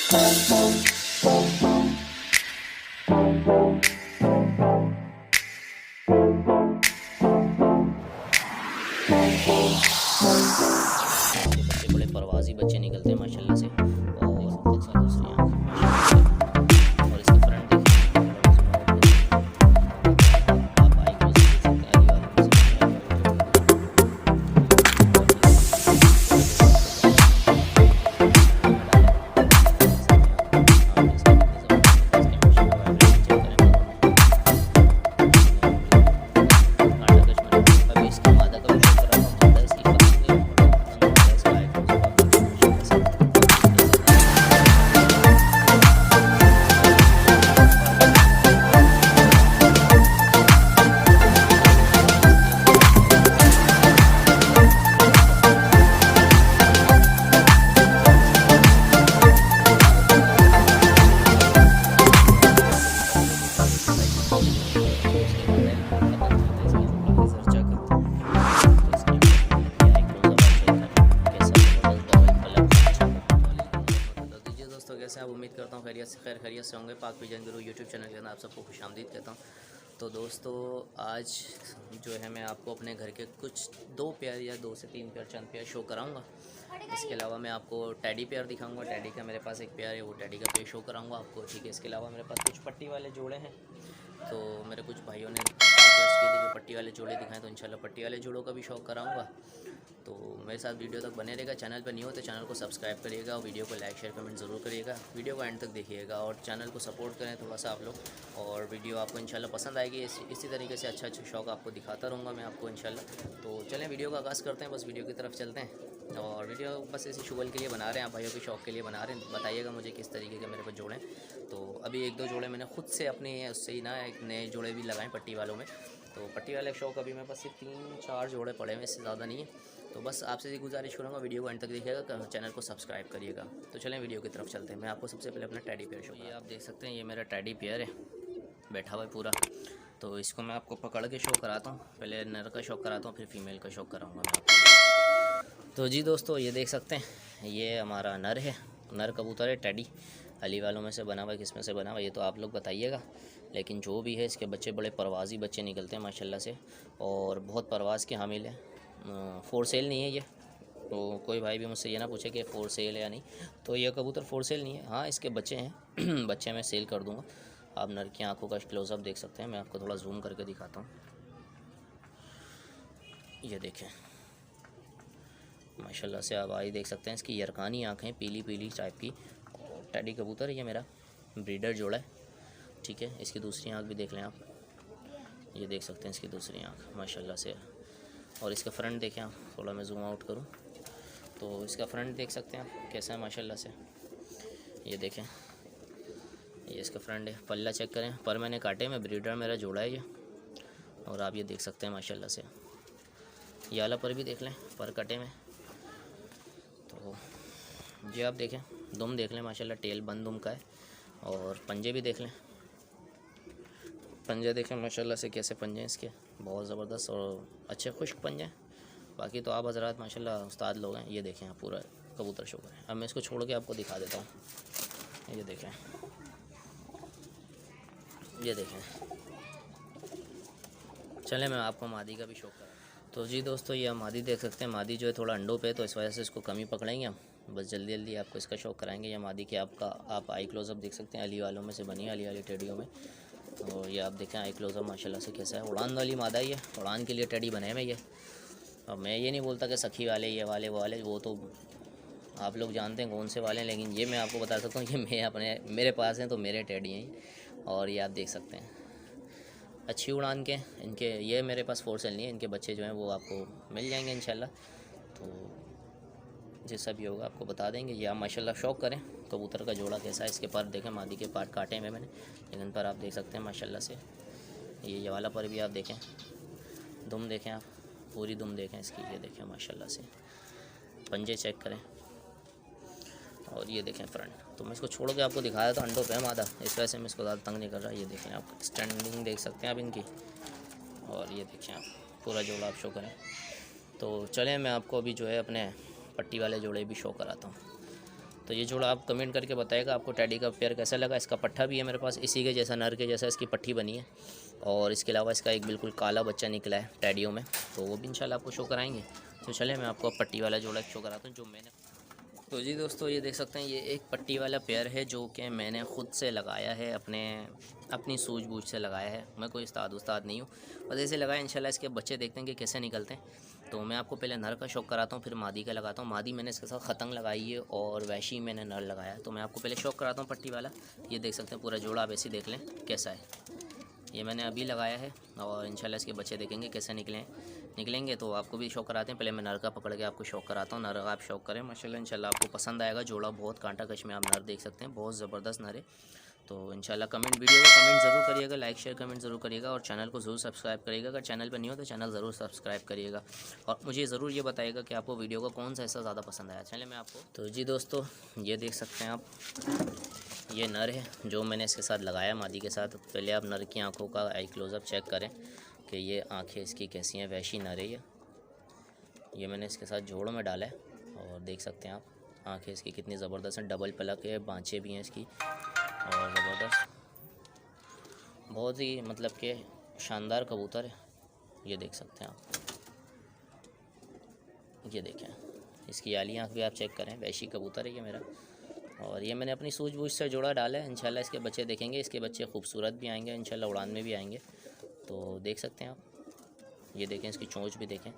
बच्चे बड़े परवाज़ी बच्चे निकलते हैं माशाल्लाह से। और देख सकते हैं इसका दूसरी आँख माशाल्लाह से। और इसका फ्रंट देखिए, थोड़ा मैं ज़ूम आउट करूँ, आप आई क्लोज देख सकते हैं, अली वालों में से बनी अली वाली टेडी में। और ये देखिए पूरा जोड़ा आपको जाली में डाला है, ये देख सकते हैं आप। आँख इसकी कितनी ज़बरदस्त है, इसके माशाल्लाह वाइब्रेशन चेक करें पंखों में कितनी है आप बिल्कुल कांटा कश्मीरी। अभी इसकी मादा का भी शो कराता हूँ। मादा इसकी पतंग है, बड़ा पतंग मादा है इसका। आई क्लोज़अप आप देखिए माशाल्लाह से, ये देखिए पर वाली मादा है। ये देखिए मादा भी इसकी कितनी ज़बरदस्त है, बड़ा पतंग है इसका। और ये देखिए पतंग के ऊपर एक साइड में नीचे देखिए इसकी मादा है, पतंग मादा है इसकी, थोड़ा मैं इधर चेक करता हूँ। तो इसके अंदर देखिए ये आई क्लोज़अप आप चेक करें कैसा ज़बरदस्त डबल कलर का अच्छा। तो दीजिए दोस्तों, कैसे आप? उम्मीद करता हूँ खैरियत से खैरियत से होंगे। पाक विजन गुरु यूट्यूब चैनल के अंदर आप सबको खुशामदीद कहता हूँ। तो दोस्तों, आज जो है मैं आपको अपने घर के कुछ 2 पेयर या 2 से 3 पेयर चंद पेयर शो कराऊंगा। इसके अलावा मैं आपको टेडी पेयर दिखाऊंगा। टेडी का मेरे पास एक पेयर है, वो टेडी का पेयर शो कराऊंगा आपको, ठीक है। इसके अलावा मेरे पास कुछ पट्टी वाले जोड़े हैं। तो मेरे कुछ भाइयों ने रिक्वेस्ट की थी कि पट्टी वाले जोड़े दिखाएं, तो इंशाल्लाह पट्टी वाले जोड़ों का भी शो कराऊंगा। तो मेरे साथ वीडियो तक बने रहेगा। चैनल पर नहीं हो तो चैनल को सब्सक्राइब करिएगा और वीडियो को लाइक शेयर कमेंट ज़रूर करिएगा। वीडियो को एंड तक देखिएगा और चैनल को सपोर्ट करें थोड़ा सा आप लोग। और वीडियो आपको इंशाल्लाह पसंद आएगी। इसी तरीके से अच्छा शौक आपको दिखाता रहूँगा मैं आपको इंशाल्लाह। तो चलें वीडियो का आगाज़ करते हैं, बस वीडियो की तरफ चलते हैं। और वीडियो बस इसी शुगल के लिए बना रहे हैं, आप भाइयों के शौक़ के लिए बना रहे हैं। बताइएगा मुझे किस तरीके के मेरे को जोड़ें। तो अभी 1-2 जोड़े मैंने खुद से अपने उससे ही ना एक नए जोड़े भी लगाए पट्टी वालों में। तो पट्टी वाले शौक अभी मेरे पास सिर्फ 3-4 जोड़े पड़े हैं, इससे ज़्यादा नहीं है। तो बस आपसे ये गुजारिश करूँगा, वीडियो को एंड तक देखिएगा, चैनल को सब्सक्राइब करिएगा। तो चलें वीडियो की तरफ चलते हैं। मैं आपको सबसे पहले अपना टेडी पेयर शो, ये आप देख सकते हैं, ये मेरा टेडी पेयर है, बैठा हुआ है पूरा। तो इसको मैं आपको पकड़ के शो कराता हूँ। पहले नर का शो कराता हूँ, फिर फीमेल का शो कराऊँगा मैं आपको। तो जी दोस्तों, ये देख सकते हैं, ये हमारा नर है, नर कबूतर है टेडी। अली वालों में से बना हुआ है, किस में से बना हुआ है ये तो आप लोग बताइएगा। लेकिन जो भी है, इसके बच्चे बड़े परवाज़ी बच्चे निकलते हैं माशाल्लाह से, और बहुत परवाज़ के हामिल है। फॉर सेल नहीं है ये, तो कोई भाई भी मुझसे ये ना पूछे कि फ़ोर सेल है या नहीं। तो ये कबूतर फ़ोर सेल नहीं है। हाँ, इसके बच्चे हैं बच्चे मैं सेल कर दूँगा। आप नर की आंखों का क्लोज़अप देख सकते हैं, मैं आपको थोड़ा जूम करके दिखाता हूँ। ये देखें माशाल्लाह से, आप आई देख सकते हैं, इसकी यरकानी आँखें पीली पीली टाइप की। और टेडी कबूतर ये मेरा ब्रीडर जोड़ा है, ठीक है। इसकी दूसरी आँख भी देख लें आप, ये देख सकते हैं इसकी दूसरी आँख माशाल्लाह से। और इसका फ्रंट देखें आप, थोड़ा मैं जूम आउट करूँ तो इसका फ्रंट देख सकते हैं आप कैसा है माशाल्लाह से। ये देखें, ये इसका फ्रंट है। पल्ला चेक करें, पर मैंने काटे में, ब्रीडर मेरा जोड़ा है ये। और आप ये देख सकते हैं माशाल्लाह से, ये आला पर भी देख लें, पर कटे में। तो ये आप देखें, दुम देख लें माशाल्लाह, टेल बंद दुम का है। और पंजे भी देख लें, पंजे देखें माशाल्लाह से कैसे पंजे हैं इसके, बहुत ज़बरदस्त और अच्छे खुश्क पंजे हैं। बाकी तो आप हज़रात माशाल्लाह उस्ताद लोग हैं। ये देखें आप पूरा कबूतर शो करें। अब मैं इसको छोड़ के आपको दिखा देता हूँ। ये देखें, ये देखें, चलें मैं आपको मादी का भी शौक करा। तो जी दोस्तों, ये मादी देख सकते हैं। मादी जो है थोड़ा अंडों पे, तो इस वजह से इसको कमी पकड़ेंगे हम। बस जल्दी जल्दी आपको इसका शौक कराएंगे। ये मादी के आप आई क्लोज़अप देख सकते हैं, अली वालों में से बनी है, अली वाली टेडियों में। और ये आप देखें आई क्लोज़अप माशाल्लाह से कैसा है। उड़ान वाली मादा ही है, उड़ान के लिए टेडी बने हैं ये। अब मैं ये नहीं बोलता कि सखी वाले, ये वाले, वो वाले, वो तो आप लोग जानते हैं कौन से वाले हैं। लेकिन ये मैं आपको बता सकता हूँ कि मेरे पास हैं तो मेरे टेडी हैं। और ये आप देख सकते हैं अच्छी उड़ान के इनके, ये मेरे पास फॉर सेल नहीं है। इनके बच्चे जो हैं वो आपको मिल जाएंगे इंशाल्लाह। तो जैसा भी होगा आपको बता देंगे। ये आप माशाल्लाह शौक करें। कबूतर का जोड़ा कैसा है, इसके पर देखें, मादी के पार्ट काटे हैं मैंने, लेकिन पर आप देख सकते हैं माशाल्लाह से। ये वाला पर भी आप देखें, दुम देखें आप, पूरी दुम देखें इसकी, ये देखें माशाल्लाह से। पंजे चेक करें और ये देखें फ्रंट। तो मैं इसको छोड़ के आपको दिखाया था, अंडों पे मादा, इस वजह से मैं इसको ज़्यादा तंग नहीं कर रहा। ये देखें आप, स्टैंडिंग देख सकते हैं आप इनकी। और ये देखें आप, पूरा जोड़ा आप शो करें। तो चलें मैं आपको अभी जो है अपने पट्टी वाले जोड़े भी शो कराता हूँ। तो ये जोड़ा आप कमेंट करके बताइएगा आपको टैडी का पेयर कैसा लगा। इसका पट्ठा भी है मेरे पास, इसी के जैसा, नर के जैसा इसकी पट्टी बनी है। और इसके अलावा इसका एक बिल्कुल काला बच्चा निकला है टैडियों में, तो वो भी इंशाल्लाह आपको शो कराएंगे। तो चले मैं आपको पट्टी वाला जोड़ा शो कराता हूँ जो मैंने। तो जी दोस्तों, ये देख सकते हैं, ये एक पट्टी वाला पेयर है जो कि मैंने ख़ुद से लगाया है, अपनी सूझबूझ से लगाया है। मैं कोई उस्ताद नहीं हूँ, बस ऐसे लगाया। इंशाल्लाह इसके बच्चे देखते हैं कि कैसे निकलते हैं। तो मैं आपको पहले नर का शौक कराता हूँ, फिर मादी का लगाता हूँ। मादी मैंने इसके साथ ख़तंग लगाई है और वैशी मैंने नर लगाया। तो मैं आपको पहले शौक कराता हूँ पट्टी वाला। ये देख सकते हैं पूरा जोड़ा, आप ऐसे देख लें कैसा है। ये मैंने अभी लगाया है और इंशाल्लाह इसके बच्चे देखेंगे कैसे निकलेंगे तो आपको भी शौक कराते हैं। पहले मैं नर का पकड़ के आपको शौक कराता हूँ। नर का आप शौक करें माशाल्लाह, इंशाल्लाह आपको पसंद आएगा। जोड़ा बहुत कांटा कश में आप नर देख सकते हैं, बहुत ज़बरदस्त नर है। तो इंशाल्लाह वीडियो को कमेंट ज़रूर करिएगा, लाइक शेयर कमेंट ज़रूर करिएगा और चैनल को ज़रूर सब्सक्राइब करिएगा। अगर चैनल पर नहीं हो तो चैनल ज़रूर सब्सक्राइब करिएगा और मुझे ज़रूर ये बताइएगा कि आपको वीडियो का कौन सा हिस्सा ज़्यादा पसंद आया। चलिए मैं आपको, तो जी दोस्तों, ये देख सकते हैं आप, ये नर है जो मैंने इसके साथ लगाया मादी के साथ। पहले आप नर की आंखों का आई क्लोज़अप चेक करें कि ये आंखें इसकी कैसी हैं। वैशी नर है ये मैंने इसके साथ जोड़ों में डाला है और देख सकते हैं आप आंखें इसकी कितनी ज़बरदस्त हैं। डबल पलक है, बाँछें भी हैं इसकी और ज़बरदस्त, बहुत ही मतलब कि शानदार कबूतर है। ये देख सकते हैं आप, ये देखें इसकी आली आँख भी आप चेक करें। वैशी कबूतर है ये मेरा और ये मैंने अपनी सूझबूझ से जोड़ा डाला है। इंशाल्लाह इसके बच्चे देखेंगे, इसके बच्चे खूबसूरत भी आएंगे इंशाल्लाह, उड़ान में भी आएंगे। तो देख सकते हैं आप, ये देखें इसकी चोंच भी देखें,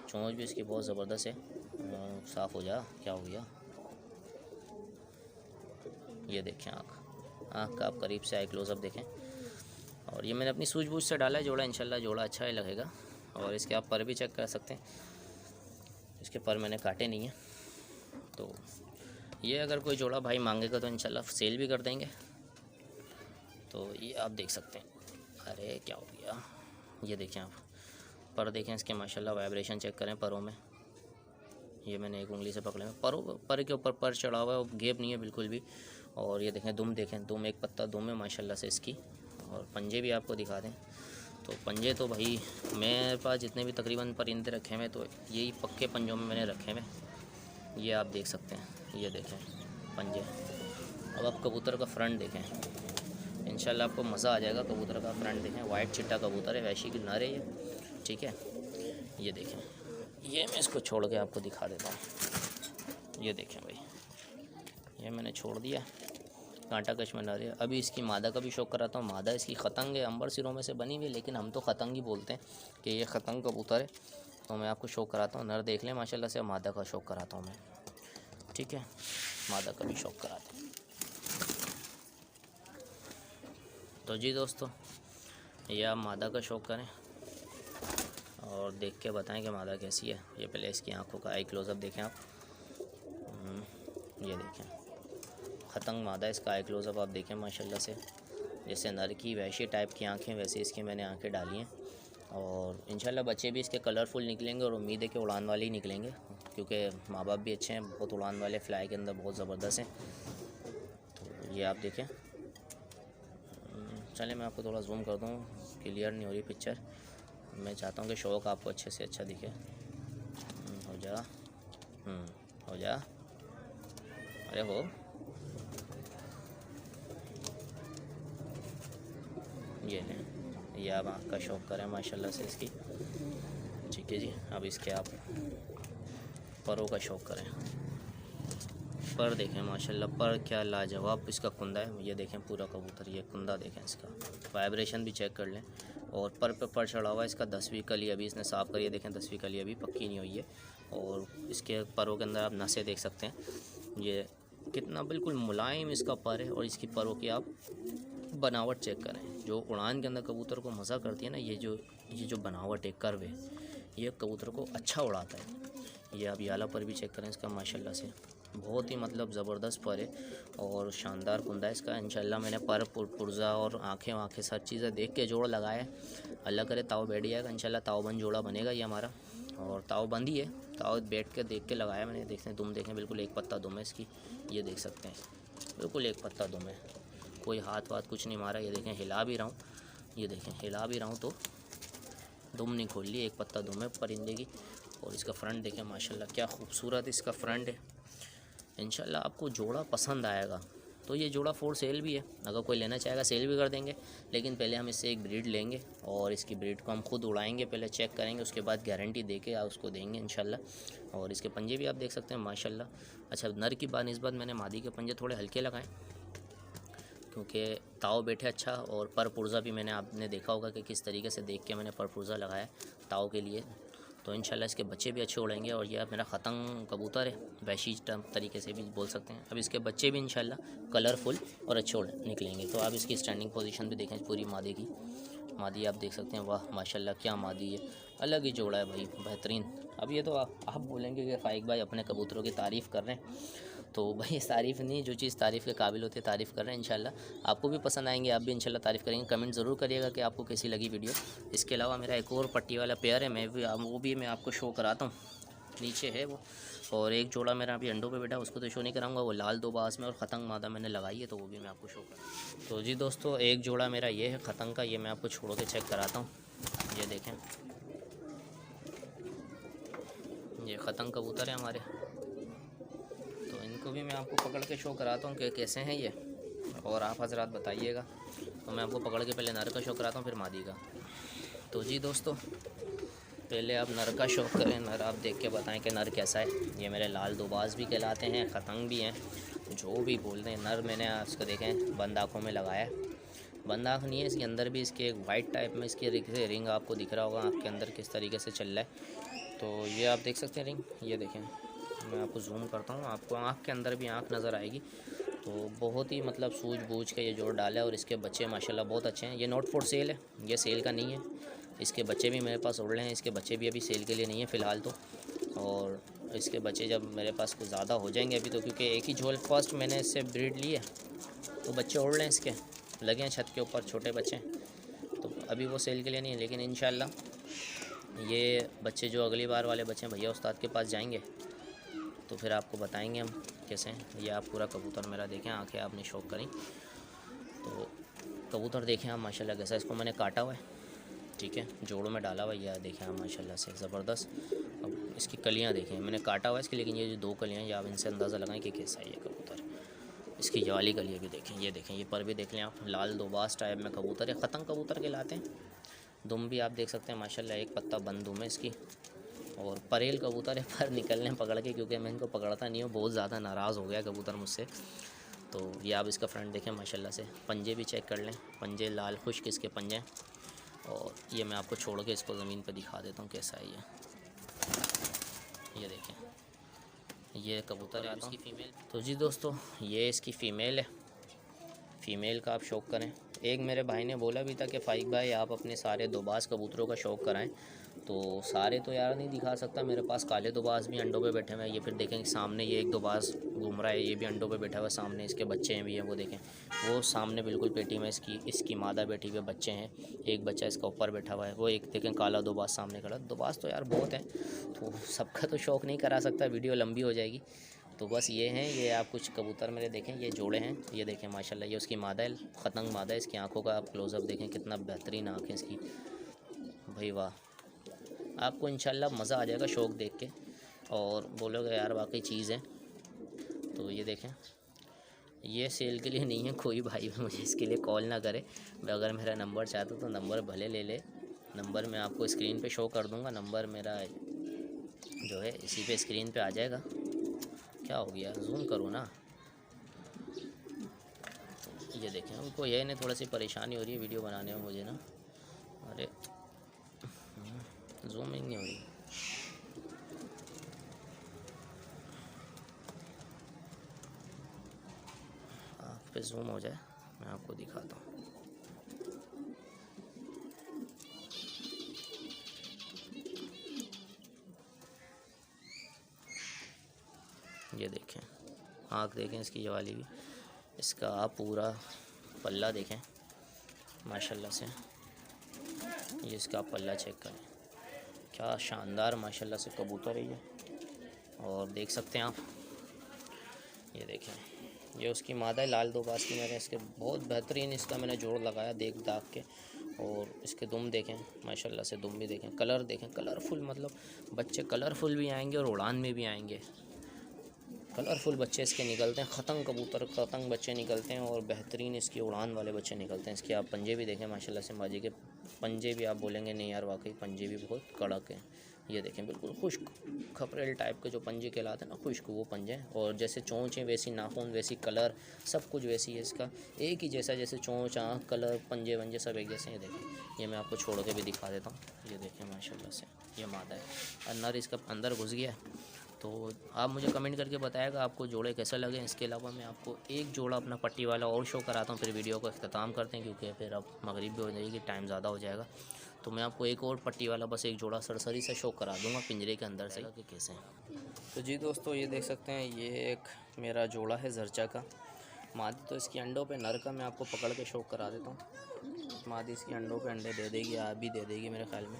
चोंच भी इसकी बहुत ज़बरदस्त है। साफ़ हो जा, क्या हो गया, ये देखें आँख का आप करीब से आई क्लोज़अप देखें। और ये मैंने अपनी सूझबूझ से डाला है जोड़ा, इंशाल्लाह जोड़ा अच्छा ही लगेगा। और इसके आप पर भी चेक कर सकते हैं, इसके पर मैंने काटे नहीं हैं। तो ये अगर कोई जोड़ा भाई मांगेगा तो इंशाल्लाह सेल भी कर देंगे। तो ये आप देख सकते हैं, अरे क्या हो गया, ये देखें आप पर देखें इसके माशाल्लाह, वाइब्रेशन चेक करें परों में। ये मैंने एक उंगली से पकड़े हैं, पर के ऊपर पर चढ़ा हुआ है, वो गेप नहीं है बिल्कुल भी। और ये देखें दुम, देखें दुम, एक पत्ता दुम है माशाल्लाह से इसकी। और पंजे भी आपको दिखा दें तो पंजे तो भाई मेरे पास जितने भी तकरीबन परिंदे रखे हुए तो यही पक्के पंजों में मैंने रखे हुए। ये आप देख सकते हैं, ये देखें पंजे। अब आप कबूतर का फ्रंट देखें, इंशाल्लाह आपको मज़ा आ जाएगा। कबूतर का फ्रंट देखें, वाइट चिट्टा कबूतर है, वैशी की नर है ये, ठीक है। ये देखें, ये मैं इसको छोड़ के आपको दिखा देता हूँ। ये देखें भाई, ये मैंने छोड़ दिया, कांटा कश में नर है। अभी इसकी मादा का भी शौक कराता हूँ। मादा इसकी ख़तंग है, अंबर सिरों में से बनी हुई है, लेकिन हम तो ख़तंग ही बोलते हैं कि ये ख़तंग कबूतर है। तो मैं आपको शौक कराता हूँ, नर देख लें माशाल्लाह से। मादा का शौक कराता हूँ मैं, ठीक है, मादा का भी शौक कराते हैं। तो जी दोस्तों, ये आप मादा का शौक करें और देख के बताएं कि मादा कैसी है। ये पहले इसकी आंखों का आई क्लोज़अप देखें आप, ये देखें ख़तंग मादा, इसका आई क्लोज़अप आप देखें माशाल्लाह से। जैसे नर की वैशी टाइप की आंखें, वैसे इसकी मैंने आंखें डाली हैं। और इंशाल्लाह बच्चे भी इसके कलरफुल निकलेंगे और उम्मीद है कि उड़ान वाले ही निकलेंगे, क्योंकि माँ बाप भी अच्छे हैं, बहुत उड़ान वाले, फ्लाई के अंदर बहुत ज़बरदस्त हैं। तो ये आप देखें, चलें मैं आपको थोड़ा जूम कर दूँ, क्लियर नहीं हो रही पिक्चर। मैं चाहता हूँ कि शौक आपको अच्छे से अच्छा दिखे। हो जा, हो जा, अरे हो, ये लें, ये आप आँख का शौक करें माशाल्लाह से इसकी, ठीक है जी। अब इसके आप परों का शौक करें। पर देखें माशाल्लाह, पर क्या लाजवाब इसका कुंदा है। ये देखें पूरा कबूतर, ये कुंदा देखें इसका, वाइब्रेशन भी चेक कर लें। और पर पे पर चढ़ा हुआ है इसका 10वीं कली, अभी इसने साफ़ करी है, देखें 10वीं कली अभी पक्की नहीं हुई है। और इसके परों के अंदर आप नसें देख सकते हैं, ये कितना बिल्कुल मुलायम इसका पर है। और इसकी परों की आप बनावट चेक करें, जो उड़ान के अंदर कबूतर को मज़ा करती है ना, ये जो बनावट है, कर्व है, ये कबूतर को अच्छा उड़ाता है। ये आप याला पर भी चेक करें इसका माशाल्लाह से, बहुत ही मतलब ज़बरदस्त पर है और शानदार कुंदा है इसका। इंशाल्लाह मैंने पर पुर्जा और आँखें हर चीज़ें देख के जोड़ लगाया है। अल्लाह करे ताव बैठ जाएगा इंशाल्लाह, तावबंद जोड़ा बनेगा ये हमारा। और तावबंद ही है, ताव बैठ के देख के लगाया मैंने। देखते दुम देखें, बिल्कुल एक पत्ता दुम है इसकी, ये देख सकते हैं, बिल्कुल एक पत्ता दुम है, कोई हाथ वाथ कुछ नहीं मारा। ये देखें हिला भी रहा हूँ, ये देखें हिला भी रहा हूँ तो दुम नहीं खोल ली, एक पत्ता दुम है परिंदे की। और इसका फ्रंट देखें माशाल्लाह, क्या खूबसूरत इसका फ्रंट है। इंशाल्लाह आपको जोड़ा पसंद आएगा। तो ये जोड़ा फॉर सेल भी है, अगर कोई लेना चाहेगा सेल भी कर देंगे, लेकिन पहले हम इससे एक ब्रीड लेंगे और इसकी ब्रीड को हम खुद उड़ाएंगे, पहले चेक करेंगे, उसके बाद गारंटी दे के उसको देंगे इंशाल्लाह। और इसके पंजे भी आप देख सकते हैं माशाल्लाह। अच्छा, नर की बात मैंने मादी के पंजे थोड़े हल्के लगाए क्योंकि ताव बैठे अच्छा, और पर पुर्जा भी मैंने आपने देखा होगा कि किस तरीके से देख के मैंने पर पुर्जा लगाया ताव के लिए। तो इंशाल्लाह इसके बच्चे भी अच्छे उड़ेंगे। और यह मेरा ख़तंग कबूतर है, वैशी तरीके से भी बोल सकते हैं। अब इसके बच्चे भी इंशाल्लाह कलरफुल और अच्छे निकलेंगे। तो आप इसकी स्टैंडिंग पोजीशन भी देखें पूरी मादी की। मादी आप देख सकते हैं, वाह माशाल्लाह क्या मादी है, अलग ही जोड़ा है भाई, बेहतरीन। अब ये तो आप बोलेंगे कि फ़ाइक भाई अपने कबूतरों की तारीफ़ कर रहे हैं, तो भाई तारीफ़ नहीं, जो चीज़ तारीफ़ के काबिल होती है तारीफ़ कर रहे हैं। इंशाल्लाह आपको भी पसंद आएंगे, आप भी इंशाल्लाह तारीफ़ करेंगे। कमेंट ज़रूर करिएगा कि आपको कैसी लगी वीडियो। इसके अलावा मेरा एक और पट्टी वाला पेयर है, वो भी मैं आपको शो कराता हूँ, नीचे है वो। और एक जोड़ा मेरा अभी अंडों पे बैठा, उसको तो शो नहीं कराऊंगा, वो लाल दोबास में और ख़तंग मादा मैंने लगाई है, तो वो भी मैं आपको शो करूँगा। तो जी दोस्तों, एक जोड़ा मेरा ये है ख़तंग का, ये मैं आपको छोड़ के चेक कराता हूँ। ये देखें, ये ख़तंग कबूतर है हमारे, तो इनको भी मैं आपको पकड़ के शो कराता हूँ कि कैसे हैं ये, और आप हजरात बताइएगा। तो मैं आपको पकड़ के पहले नर का शो कराता हूँ, फिर मादी का। तो जी दोस्तों, पहले आप नर का शौक़ करें, नर आप देख के बताएं कि नर कैसा है। ये मेरे लाल दोबाज भी कहलाते हैं, ख़तंग भी हैं, जो भी बोल दें। नर मैंने इसको देखें बंद आँखों में लगाया है, बंद आँख नहीं है, इसके अंदर भी इसके एक वाइट टाइप में इसकी रिंग आपको दिख रहा होगा आँख के अंदर किस तरीके से चल रहा है। तो ये आप देख सकते हैं रिंग, ये देखें, मैं आपको जूम करता हूँ, आपको आँख के अंदर भी आँख नज़र आएगी। तो बहुत ही मतलब सूझबूझ के ये जोड़ डाला है, और इसके बच्चे माशाल्लाह बहुत अच्छे हैं। ये नॉट फॉर सेल है, ये सेल का नहीं है। इसके बच्चे भी मेरे पास उड़ रहे हैं, इसके बच्चे भी अभी सेल के लिए नहीं है फ़िलहाल तो। और इसके बच्चे जब मेरे पास कुछ ज़्यादा हो जाएंगे अभी तो, क्योंकि एक ही झोल फर्स्ट मैंने इससे ब्रीड ली है, तो बच्चे उड़ रहे हैं इसके, लगे हैं छत के ऊपर छोटे बच्चे। तो अभी वो सेल के लिए नहीं है, लेकिन इंशाल्लाह ये बच्चे जो अगली बार वाले बच्चे भैया उस्ताद के पास जाएंगे तो फिर आपको बताएंगे हम कैसे हैं। ये आप पूरा कबूतर मेरा देखें, आंखें आपने शौक करी तो कबूतर देखें आप माशाल्लाह कैसा। इसको मैंने काटा हुआ है, ठीक है, जोड़ों में डाला हुआ है, यह देखें आप माशाल्लाह से ज़बरदस्त। अब इसकी कलियां देखें, मैंने काटा हुआ है इसकी, लेकिन ये जो दो कलियां ये आप इनसे अंदाज़ा लगाएं कि कैसा है ये कबूतर। इसकी ये वाली कलियाँ भी देखें, ये देखें, ये पर भी देख लें आप, लाल दोबास टाइप में कबूतर है, ख़तंग कबूतर कहलाते हैं। दुम भी आप देख सकते हैं माशाल्लाह, एक पत्ता बंद दुम है इसकी। और परेल कबूतर है, पर निकलने पकड़ के, क्योंकि मैं इनको पकड़ता नहीं हूँ, बहुत ज़्यादा नाराज़ हो गया कबूतर मुझसे। तो ये आप इसका फ्रंट देखें माशाल्लाह से, पंजे भी चेक कर लें, पंजे लाल खुश्क इसके पंजे हैं। और ये मैं आपको छोड़ के इसको ज़मीन पे दिखा देता हूँ कैसा है ये देखें, ये कबूतर है इसकी फ़ीमेल। तो जी दोस्तों, ये इसकी फ़ीमेल है, फ़ीमेल का आप शौक़ करें। एक मेरे भाई ने बोला भी था कि फ़ाइक भाई आप अपने सारे दोबास कबूतरों का शौक़ कराएं, तो सारे तो यार नहीं दिखा सकता, मेरे पास काले दोबास भी अंडों पे बैठे हुए हैं। ये फिर देखें सामने ये एक दोबास घूम रहा है, ये भी अंडों पे बैठा हुआ है, सामने इसके बच्चे हैं भी हैं, वो देखें, वो सामने बिल्कुल पेटी में इसकी मादा बैठी हुई, बच्चे हैं, एक बच्चा इसका ऊपर बैठा हुआ है, वो एक देखें काला दोबास सामने खड़ा। दोबास तो यार बहुत है, तो सबका तो शौक़ नहीं करा सकता, वीडियो लंबी हो जाएगी। तो बस ये हैं, ये आप कुछ कबूतर मेरे देखें, ये जोड़े हैं, ये देखें माशाल्लाह, ये उसकी मादा है, ख़तंग मादा है। इसकी आंखों का आप क्लोज़अप देखें, कितना बेहतरीन आँख है इसकी भाई, वाह। आपको इंशाल्लाह मज़ा आ जाएगा शौक़ देख के, और बोलोगे यार वाकई चीज़ है। तो ये देखें, ये सेल के लिए नहीं है, कोई भाई मुझे इसके लिए कॉल ना करे। अगर मेरा नंबर चाहते तो नंबर भले ले ले, नंबर मैं आपको स्क्रीन पे शो कर दूँगा, नंबर मेरा जो है इसी पे स्क्रीन पे आ जाएगा। क्या हो गया, जूम करो ना। ये देखें, उनको ये नहीं थोड़ी सी परेशानी हो रही है वीडियो बनाने में मुझे ना, अरे जूमिंग नहीं हो रही। आप पे जूम हो जाए मैं आपको दिखाता हूँ। ये देखें, आँख देखें इसकी, ये वाली भी, इसका आप पूरा पल्ला देखें माशाल्लाह से, ये इसका पल्ला चेक करें, क्या शानदार माशाल्लाह से कबूतर है ये। और देख सकते हैं आप, ये देखें, ये उसकी मादा है लाल दोबास की। मैंने इसके बहुत बेहतरीन इसका मैंने जोड़ लगाया देख दाग के। और इसके दुम देखें माशाल्लाह से, दुम भी देखें, कलर देखें, कलरफुल, मतलब बच्चे कलरफुल भी आएंगे और उड़ान में भी आएंगे। कलरफुल बच्चे इसके निकलते हैं, ख़तंग कबूतर ख़तंग बच्चे निकलते हैं और बेहतरीन इसकी उड़ान वाले बच्चे निकलते हैं। इसके आप पंजे भी देखें माशाल्लाह से, बाजी के पंजे भी आप बोलेंगे नहीं यार वाकई पंजे भी बहुत कड़क हैं। ये देखें बिल्कुल खुश्क खपरेल टाइप के जो पंजे कहलाते हैं ना, खुश्क वो पंजे हैं। और जैसे चोंच है वैसी नाखून, वैसी कलर, सब कुछ वैसी है इसका, एक ही जैसा, जैसे चोंच आँख कलर पंजे वंजे सब एक जैसे। ये देखें, ये मैं आपको छोड़ के भी दिखा देता हूँ। ये देखें माशाल्लाह से ये मादा है और नर इसका अंदर घुस गया। तो आप मुझे कमेंट करके बताएगा आपको जोड़े कैसे लगे। इसके अलावा मैं आपको एक जोड़ा अपना पट्टी वाला और शो कराता हूँ, फिर वीडियो को अख्ताम करते हैं क्योंकि फिर अब मगरिब भी हो जाएगी, टाइम ज़्यादा हो जाएगा। तो मैं आपको एक और पट्टी वाला बस एक जोड़ा सरसरी से शो करा दूँगा पिंजरे के अंदर से कि कैसे हैं। तो जी दोस्तों ये देख सकते हैं, ये एक मेरा जोड़ा है जरचा का। मादी तो इसकी अंडों पे, नर का मैं आपको पकड़ के शो करा देता हूँ। मादी इसकी अंडों पे अंडे दे देगी, आप भी दे देगी मेरे ख्याल में।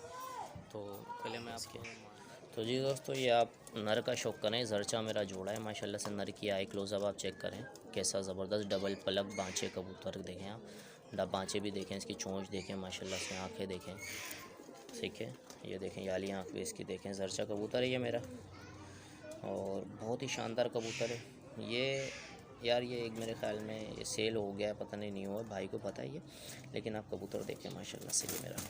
तो पहले मैं आपके तो जी दोस्तों ये आप नर का शौक करें, जरचा मेरा जोड़ा है माशाल्लाह से। नर की आई क्लोज़अप आप चेक करें, कैसा ज़बरदस्त डबल पलक बाँचे कबूतर देखें आप, बाँचे भी देखें, इसकी चोंच देखें माशाल्लाह से, आँखें देखें, ठीक है। ये देखें याली आँख भी इसकी देखें। जरचा कबूतर है ये मेरा और बहुत ही शानदार कबूतर है ये यार। ये एक मेरे ख्याल में ये सेल हो गया है, पता नहीं हुआ, भाई को पता है ये। लेकिन आप कबूतर देखें माशाल्लाह से, ये मेरा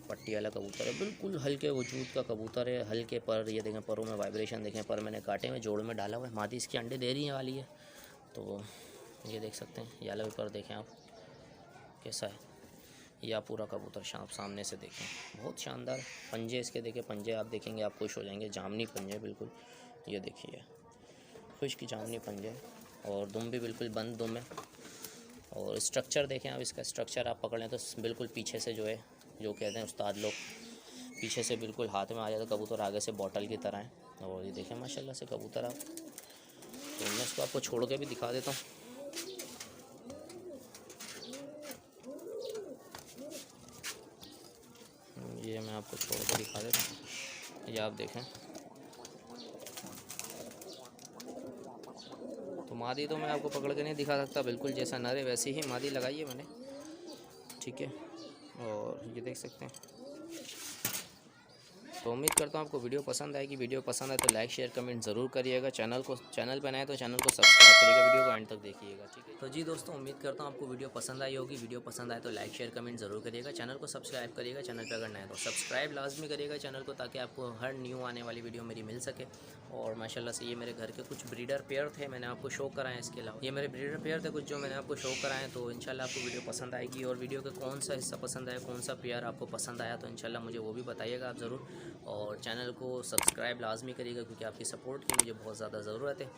पट्टी वाला कबूतर है, बिल्कुल हल्के वजूद का कबूतर है, हल्के पर। ये देखें परों में वाइब्रेशन देखें, पर मैंने काटे में जोड़ में डाला हुआ है। मादी इसकी अंडे दे रही वाली है, तो ये देख सकते हैं। याला भी पर देखें आप कैसा है, या पूरा कबूतर शाम सामने से देखें, बहुत शानदार। पंजे इसके देखें, पंजे आप देखेंगे आप खुश हो जाएंगे, जामनी पंजे बिल्कुल। ये देखिए खुश्क जामनी पंजे, और दुम भी बिल्कुल बंद दुम है। और स्ट्रक्चर देखें आप, इसका स्ट्रक्चर आप पकड़ लें तो बिल्कुल पीछे से जो है, जो कहते हैं उस्ताद लोग, पीछे से बिल्कुल हाथ में आ जाता कबूतर, आगे से बॉटल की तरह है। और ये देखें माशाल्लाह से कबूतर आप। तो मैं इसको आपको छोड़ के भी दिखा देता हूँ। ये मैं आपको छोड़ के दिखा देता हूँ, ये आप देखें। तो मादी तो मैं आपको पकड़ के नहीं दिखा सकता, बिल्कुल जैसा नर है वैसे ही मादी लगाई है मैंने, ठीक है। और ये देख सकते हैं। तो उम्मीद करता हूँ आपको वीडियो पसंद आएगी। वीडियो पसंद आए तो लाइक शेयर कमेंट ज़रूर करिएगा। चैनल पर नए तो चैनल को सब्सक्राइब करिएगा, वीडियो को एंड तक देखिएगा, ठीक है। तो जी दोस्तों उम्मीद करता हूँ आपको वीडियो पसंद आई होगी। वीडियो पसंद आए तो लाइक शेयर कमेंट ज़रूर करिएगा, चैनल को सब्सक्राइब करिएगा। चैनल पर अगर नए तो सब्सक्राइब लाजमी करिएगा चैनल को, ताकि आपको हर न्यू आने वाली वीडियो मेरी मिल सके। और माशाल्लाह से ये मेरे घर के कुछ ब्रीडर पेयर थे, मैंने आपको शो कराएं। इसके अलावा ये मेरे ब्रीडर पेयर थे कुछ, जो मैंने आपको शो कराएं। तो इंशाल्लाह आपको वीडियो पसंद आएगी। और वीडियो का कौन सा हिस्सा पसंद आया, कौन सा पेयर आपको पसंद आया, तो इंशाल्लाह मुझे वो भी बताइएगा आप ज़रूर। और चैनल को सब्सक्राइब लाजमी करिएगा, क्योंकि आपकी सपोर्ट की मुझे बहुत ज़्यादा ज़रूरत है।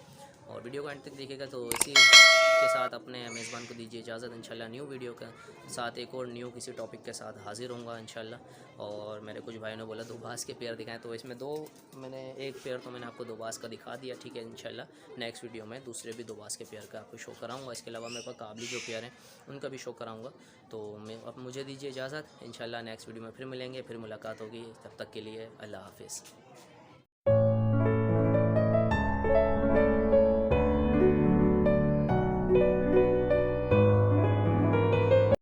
और वीडियो को एंड तक देखिएगा। तो इसी के साथ अपने मेज़बान को दीजिए इजाज़त। इंशाल्लाह न्यू वीडियो के साथ एक और न्यू किसी टॉपिक के साथ हाजिर होऊंगा इंशाल्लाह। और मेरे कुछ भाइयों ने बोला दोबास के पेयर दिखाएं, तो इसमें एक पेयर तो मैंने आपको दोबास का दिखा दिया, ठीक है। इंशाल्लाह नेक्स्ट वीडियो में दूसरे भी दोबास के पेयर का आपको शो कराऊंगा। इसके अलावा मेरे पास काबली जो पेयर हैं उनका भी शो कराऊंगा। तो अब मुझे दीजिए इजाज़त। इंशाल्लाह नेक्स्ट वीडियो में फिर मिलेंगे, फिर मुलाकात होगी। तब तक के लिए अल्लाह हाफिज़।